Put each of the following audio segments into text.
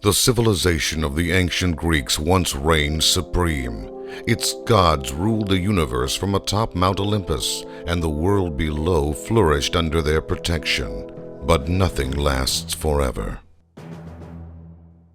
The civilization of the ancient Greeks once reigned supreme. Its gods ruled the universe from atop Mount Olympus, and the world below flourished under their protection. But nothing lasts forever.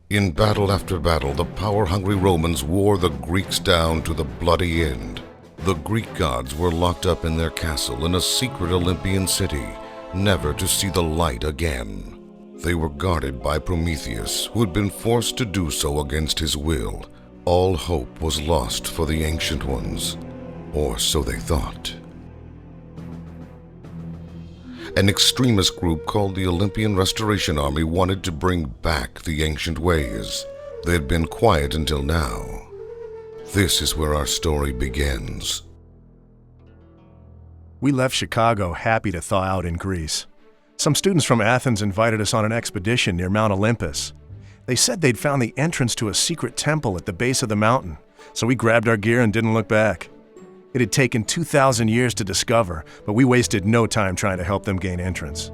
In battle after battle, the power-hungry Romans wore the Greeks down to the bloody end. The Greek gods were locked up in their castle in a secret Olympian city, never to see the light again. They were guarded by Prometheus, who had been forced to do so against his will. All hope was lost for the ancient ones, or so they thought. An extremist group called the Olympian Restoration Army wanted to bring back the ancient ways. They had been quiet until now. This is where our story begins. We left Chicago happy to thaw out in Greece. Some students from Athens invited us on an expedition near Mount Olympus. They said they'd found the entrance to a secret temple at the base of the mountain, so we grabbed our gear and didn't look back. It had taken 2,000 years to discover, but we wasted no time trying to help them gain entrance.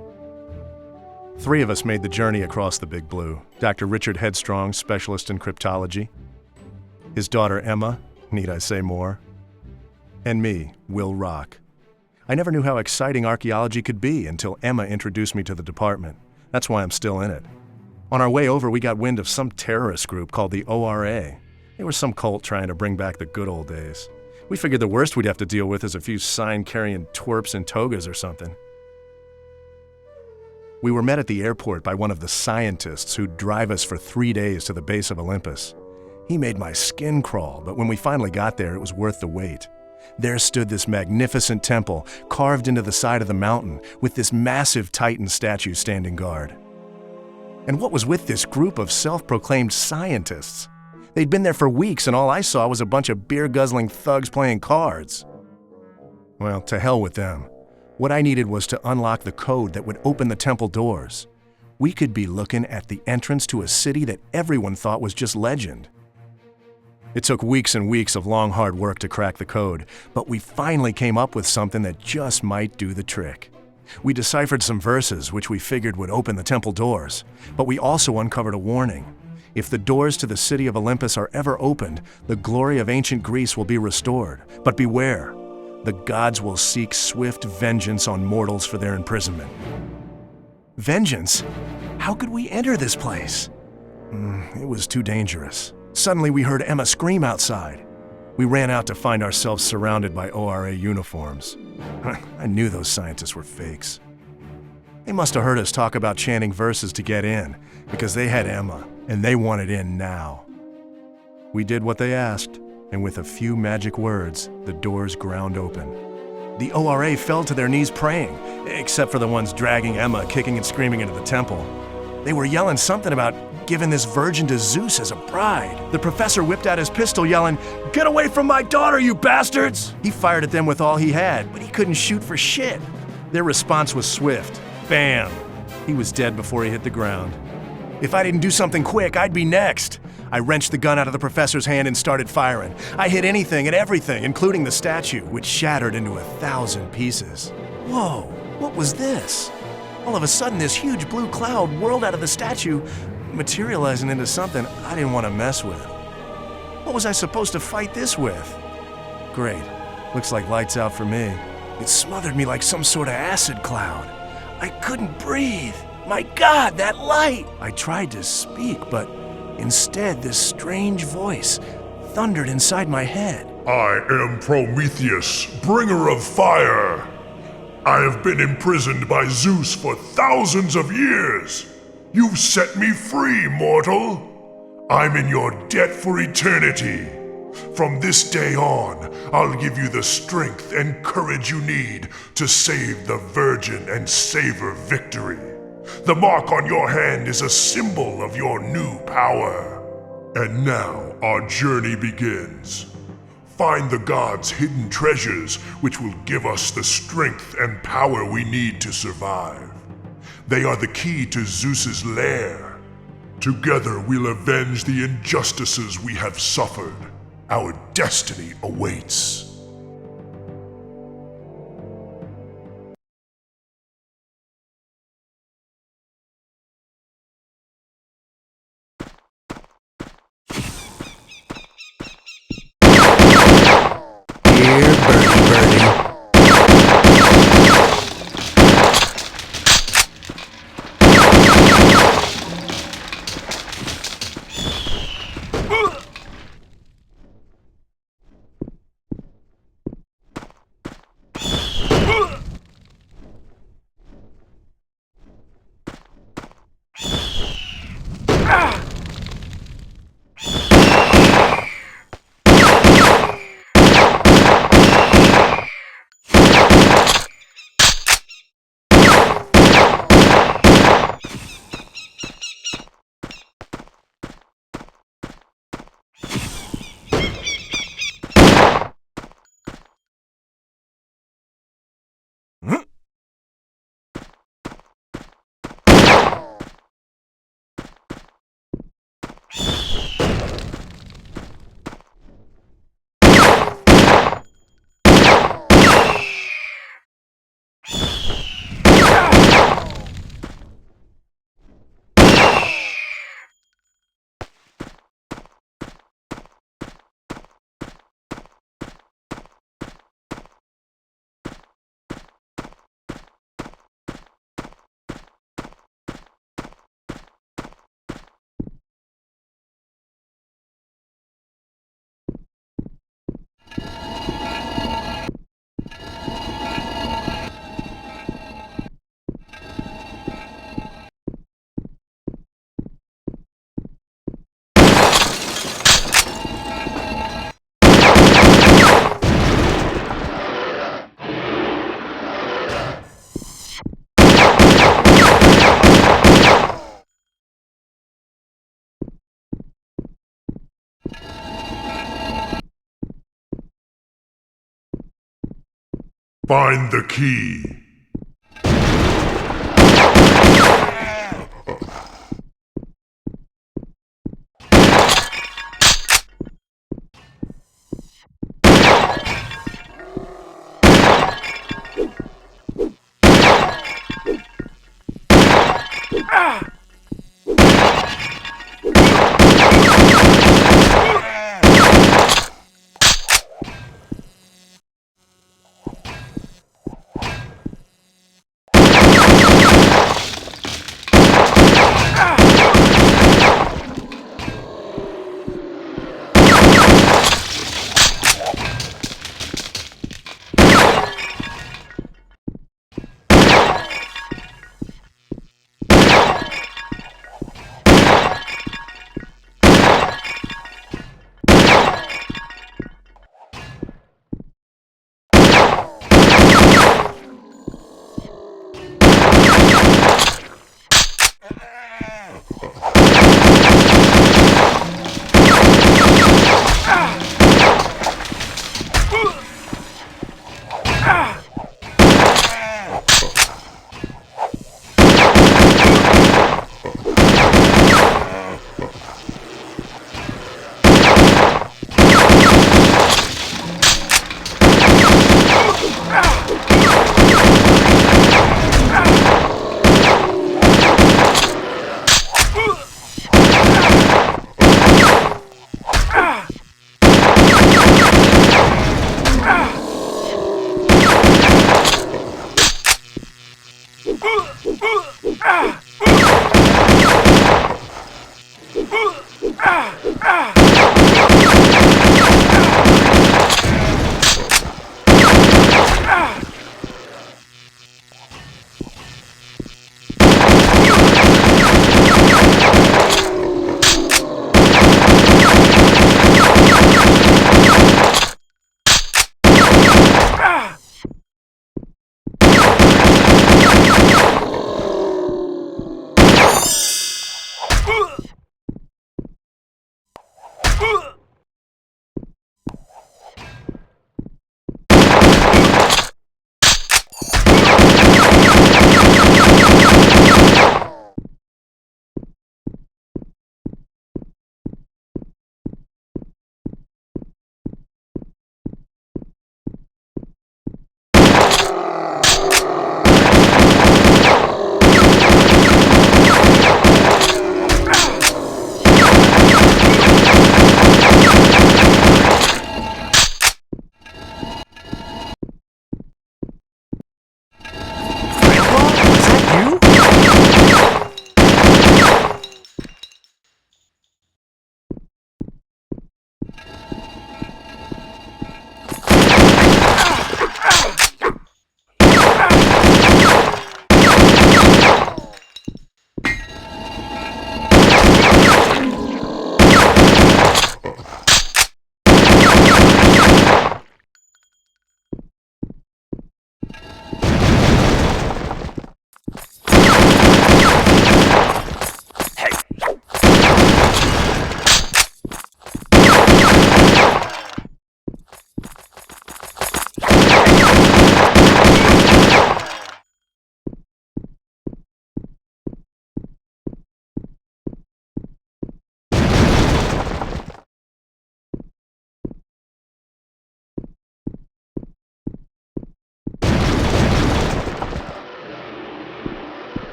3 of us made the journey across the Big Blue. Dr. Richard Headstrong, specialist in cryptology. His daughter Emma, need I say more? And me, Will Rock. I never knew how exciting archaeology could be until Emma introduced me to the department. That's why I'm still in it. On our way over, we got wind of some terrorist group called the ORA. They were some cult trying to bring back the good old days. We figured the worst we'd have to deal with is a few sign-carrying twerps in togas or something. We were met at the airport by one of the scientists who'd drive us for 3 days to the base of Olympus. He made my skin crawl, but when we finally got there, it was worth the wait. There stood this magnificent temple, carved into the side of the mountain, with this massive Titan statue standing guard. And what was with this group of self-proclaimed scientists? They'd been there for weeks, and all I saw was a bunch of beer-guzzling thugs playing cards. Well, to hell with them. What I needed was to unlock the code that would open the temple doors. We could be looking at the entrance to a city that everyone thought was just legend. It took weeks and weeks of long, hard work to crack the code, but we finally came up with something that just might do the trick. We deciphered some verses which we figured would open the temple doors, but we also uncovered a warning. If the doors to the city of Olympus are ever opened, the glory of ancient Greece will be restored. But beware, the gods will seek swift vengeance on mortals for their imprisonment. Vengeance? How could we enter this place? It was too dangerous. Suddenly we heard Emma scream outside. We ran out to find ourselves surrounded by ORA uniforms. I knew those scientists were fakes. They must have heard us talk about chanting verses to get in, because they had Emma, and they wanted in now. We did what they asked, and with a few magic words, the doors ground open. The ORA fell to their knees praying, except for the ones dragging Emma, kicking and screaming into the temple. They were yelling something about giving this virgin to Zeus as a bride. The professor whipped out his pistol yelling, "Get away from my daughter, you bastards!" He fired at them with all he had, but he couldn't shoot for shit. Their response was swift. Bam! He was dead before he hit the ground. If I didn't do something quick, I'd be next. I wrenched the gun out of the professor's hand and started firing. I hit anything and everything, including the statue, which shattered into 1,000 pieces. Whoa, what was this? All of a sudden, this huge blue cloud whirled out of the statue, materializing into something I didn't want to mess with. What was I supposed to fight this with? Great. Looks like lights out for me. It smothered me like some sort of acid cloud. I couldn't breathe. My God, that light! I tried to speak, but instead this strange voice thundered inside my head. I am Prometheus, bringer of fire. I have been imprisoned by Zeus for thousands of years. You've set me free, mortal. I'm in your debt for eternity. From this day on, I'll give you the strength and courage you need to save the Virgin and savor victory. The mark on your hand is a symbol of your new power. And now our journey begins. Find the gods' hidden treasures, which will give us the strength and power we need to survive. They are the key to Zeus's lair. Together we'll avenge the injustices we have suffered. Our destiny awaits. Find the key.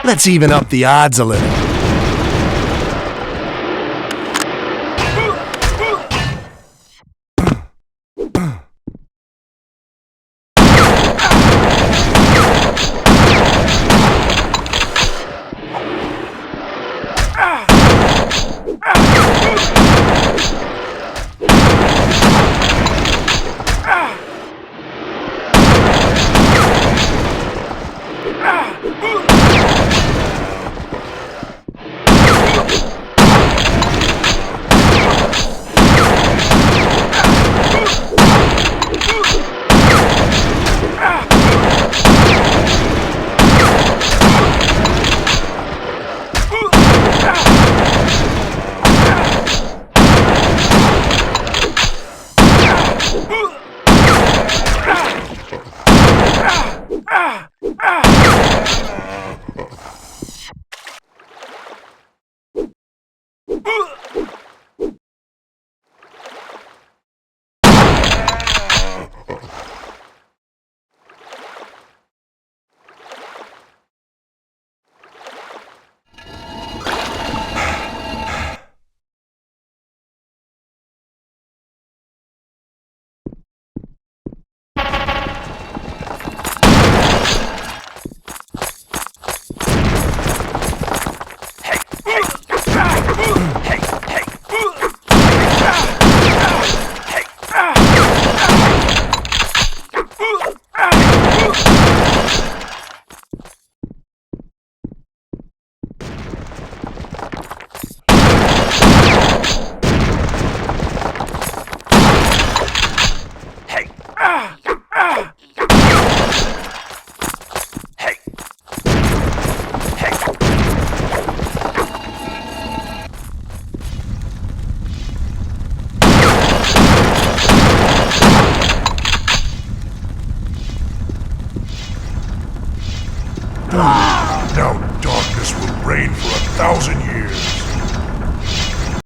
Let's even up the odds a little. Now darkness will reign for 1,000 years.